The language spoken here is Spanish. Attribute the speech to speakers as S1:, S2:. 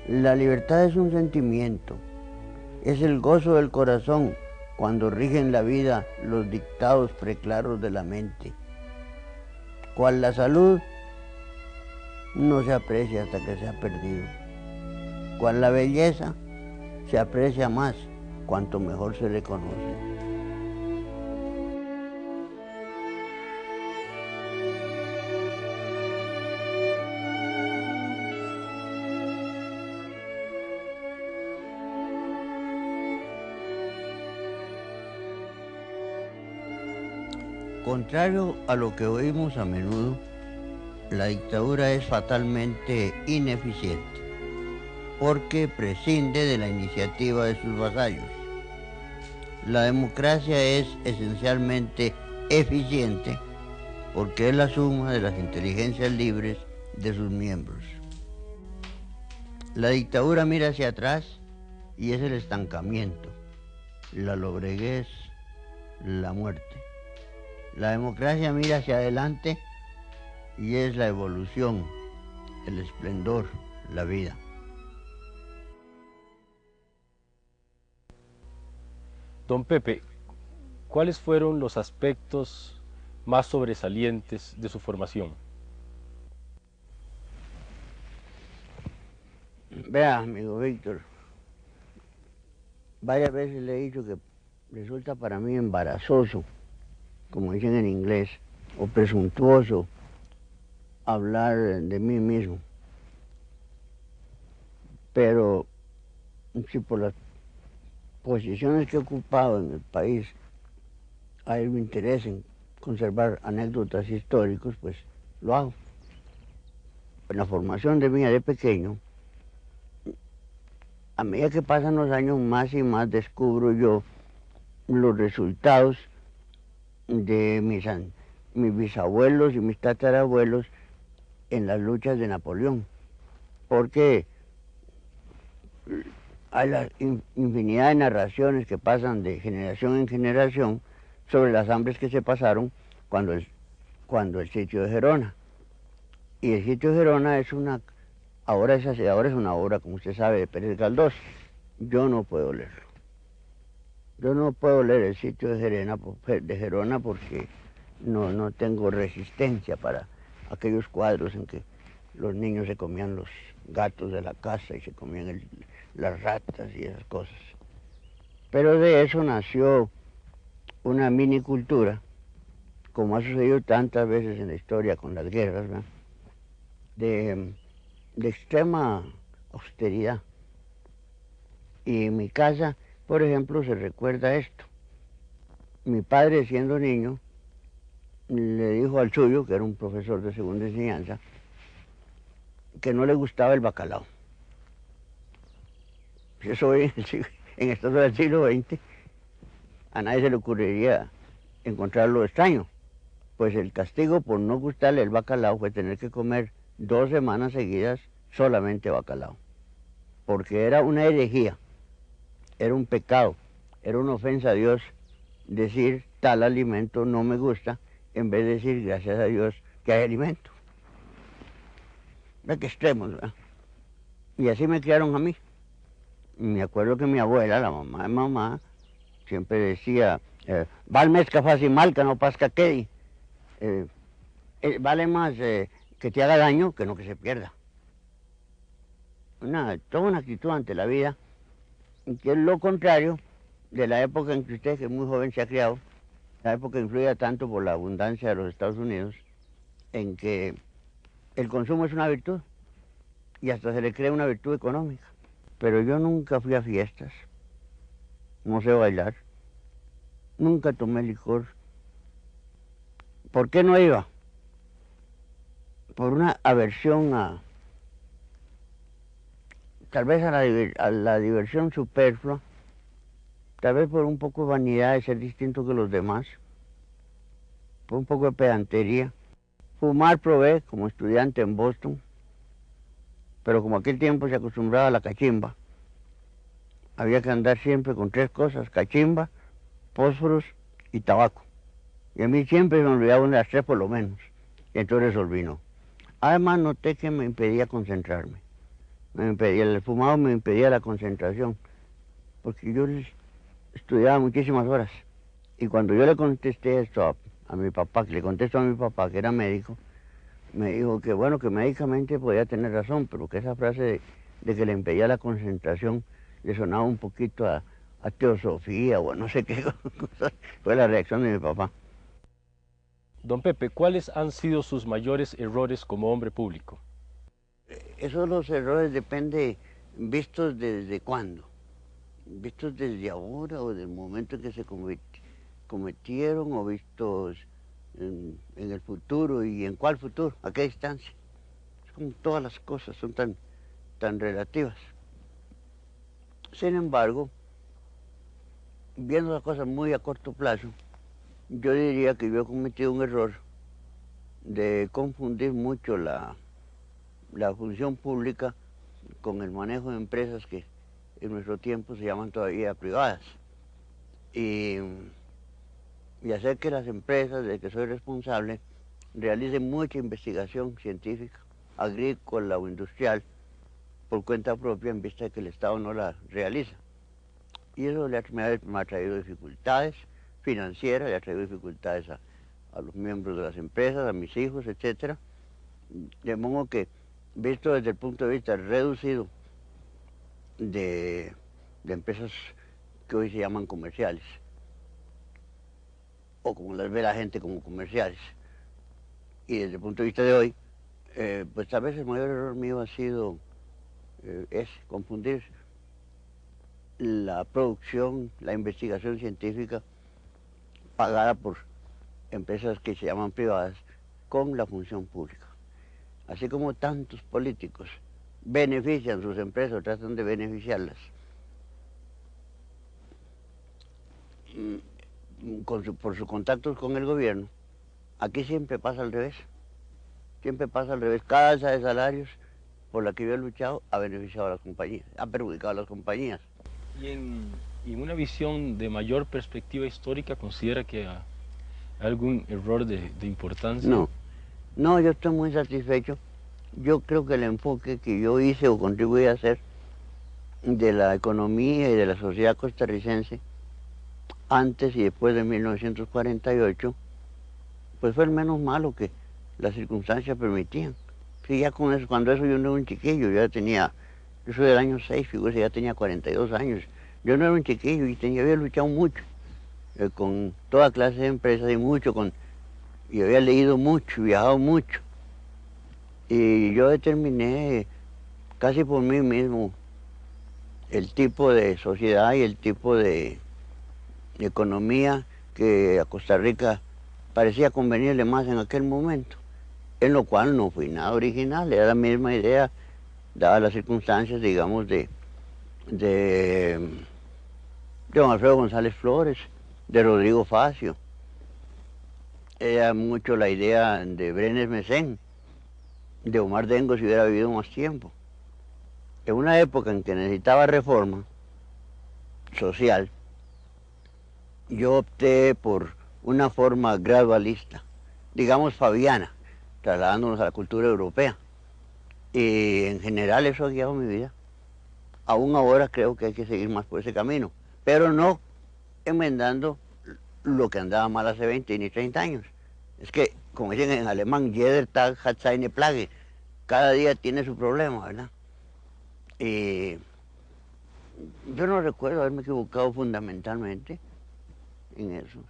S1: La libertad es un sentimiento, es el gozo del corazón cuando rigen la vida los dictados preclaros de la mente. Cual la salud no se aprecia hasta que se ha perdido. Cual la belleza se aprecia más cuanto mejor se le conoce. Contrario a lo que oímos a menudo, la dictadura es fatalmente ineficiente porque prescinde de la iniciativa de sus vasallos. La democracia es esencialmente eficiente porque es la suma de las inteligencias libres de sus miembros. La dictadura mira hacia atrás y es el estancamiento, la lobreguez, la muerte. La democracia mira hacia adelante y es la evolución, el esplendor, la vida.
S2: Don Pepe, ¿cuáles fueron los aspectos más sobresalientes de su formación?
S1: Vea, amigo Víctor, varias veces le he dicho que resulta para mí embarazoso, como dicen en inglés, o presuntuoso, hablar de mí mismo. Pero si por las posiciones que he ocupado en el país hay un interés en conservar anécdotas históricas, pues lo hago. En la formación de mí de pequeño, a medida que pasan los años, más y más descubro yo los resultados de mis bisabuelos y mis tatarabuelos en las luchas de Napoleón, porque hay la infinidad de narraciones que pasan de generación en generación sobre las hambres que se pasaron cuando el sitio de Gerona. Y el sitio de Gerona es ahora es una obra, como usted sabe, de Pérez Galdós. Yo no puedo leerlo. Yo no puedo leer el sitio de Gerona porque no tengo resistencia para aquellos cuadros en que los niños se comían los gatos de la casa y se comían las ratas y esas cosas. Pero de eso nació una mini cultura, como ha sucedido tantas veces en la historia con las guerras, ¿verdad? De extrema austeridad. Y en mi casa, por ejemplo, se recuerda esto. Mi padre, siendo niño, le dijo al suyo, que era un profesor de segunda enseñanza, que no le gustaba el bacalao. Eso hoy, en esto del siglo XX, a nadie se le ocurriría encontrarlo extraño. Pues el castigo por no gustarle el bacalao fue tener que comer 2 semanas seguidas solamente bacalao. Porque era una herejía, era un pecado, era una ofensa a Dios decir tal alimento no me gusta, en vez de decir gracias a Dios que hay alimento. Ve qué extremos, ¿verdad? Y así me criaron a mí. Me acuerdo que mi abuela, la mamá de mamá, siempre decía, val mezca fácil mal que no pasca quedi. Vale más que te haga daño que no que se pierda. Toda una actitud ante la vida, que es lo contrario de la época en que usted, que es muy joven, se ha criado, la época influida tanto por la abundancia de los Estados Unidos, en que el consumo es una virtud y hasta se le cree una virtud económica. Pero yo nunca fui a fiestas, no sé bailar, nunca tomé licor. ¿Por qué no iba? Por una aversión tal vez a la diversión superflua, tal vez por un poco de vanidad de ser distinto que los demás, por un poco de pedantería. Fumar probé como estudiante en Boston, pero como aquel tiempo se acostumbraba a la cachimba, había que andar siempre con 3 cosas, cachimba, fósforos y tabaco. Y a mí siempre me olvidaba una de las 3 por lo menos, y entonces resolví no. Además noté que me impedía concentrarme. el fumado me impedía la concentración, porque yo estudiaba muchísimas horas. Y cuando yo le contesté esto a mi papá, que le contesto a mi papá, que era médico, me dijo que bueno, que médicamente podía tener razón, pero que esa frase de que le impedía la concentración le sonaba un poquito a teosofía o a no sé qué cosa. Fue la reacción de mi papá.
S2: Don Pepe, ¿cuáles han sido sus mayores errores como hombre público?
S1: Esos los errores depende vistos desde cuándo, vistos desde ahora o del momento en que se cometieron o vistos en el futuro y en cuál futuro, a qué distancia. Es como todas las cosas son tan relativas. Sin embargo, viendo las cosas muy a corto plazo, yo diría que yo he cometido un error de confundir mucho la función pública con el manejo de empresas que en nuestro tiempo se llaman todavía privadas. Y hacer que las empresas de que soy responsable realicen mucha investigación científica, agrícola o industrial, por cuenta propia en vista de que el Estado no la realiza. Y eso me ha traído dificultades financieras, le ha traído dificultades a los miembros de las empresas, a mis hijos, etc. De modo que, visto desde el punto de vista reducido de empresas que hoy se llaman comerciales, o como las ve la gente como comerciales, y desde el punto de vista de hoy, pues tal vez el mayor error mío ha sido confundir la producción, la investigación científica pagada por empresas que se llaman privadas con la función pública. Así como tantos políticos benefician sus empresas o tratan de beneficiarlas por sus contactos con el gobierno, aquí siempre pasa al revés. Siempre pasa al revés. Cada alza de salarios por la que yo he luchado ha beneficiado a las compañías, ha perjudicado a las compañías.
S2: Y en una visión de mayor perspectiva histórica, ¿considera que hay algún error de importancia?
S1: No, yo estoy muy satisfecho. Yo creo que el enfoque que yo hice o contribuí a hacer de la economía y de la sociedad costarricense antes y después de 1948, pues fue el menos malo que las circunstancias permitían. Sí, ya con eso, cuando eso yo no era un chiquillo, yo soy del año 6, fíjese, ya tenía 42 años. Yo no era un chiquillo y había luchado mucho con toda clase de empresas y había leído mucho, viajado mucho. Y yo determiné casi por mí mismo el tipo de sociedad y el tipo de economía que a Costa Rica parecía convenirle más en aquel momento, en lo cual no fui nada original, era la misma idea, dadas las circunstancias, digamos, de don Alfredo González Flores, de Rodrigo Facio. Era mucho la idea de Brenes Mesén, de Omar Dengo si hubiera vivido más tiempo. En una época en que necesitaba reforma social, yo opté por una forma gradualista, digamos fabiana, trasladándonos a la cultura europea. Y en general eso ha guiado mi vida. Aún ahora creo que hay que seguir más por ese camino, pero no enmendando lo que andaba mal hace 20 ni 30 años. Es que, como dicen en alemán, jeder Tag hat seine Plage, cada día tiene su problema, ¿verdad? Y yo no recuerdo haberme equivocado fundamentalmente en eso.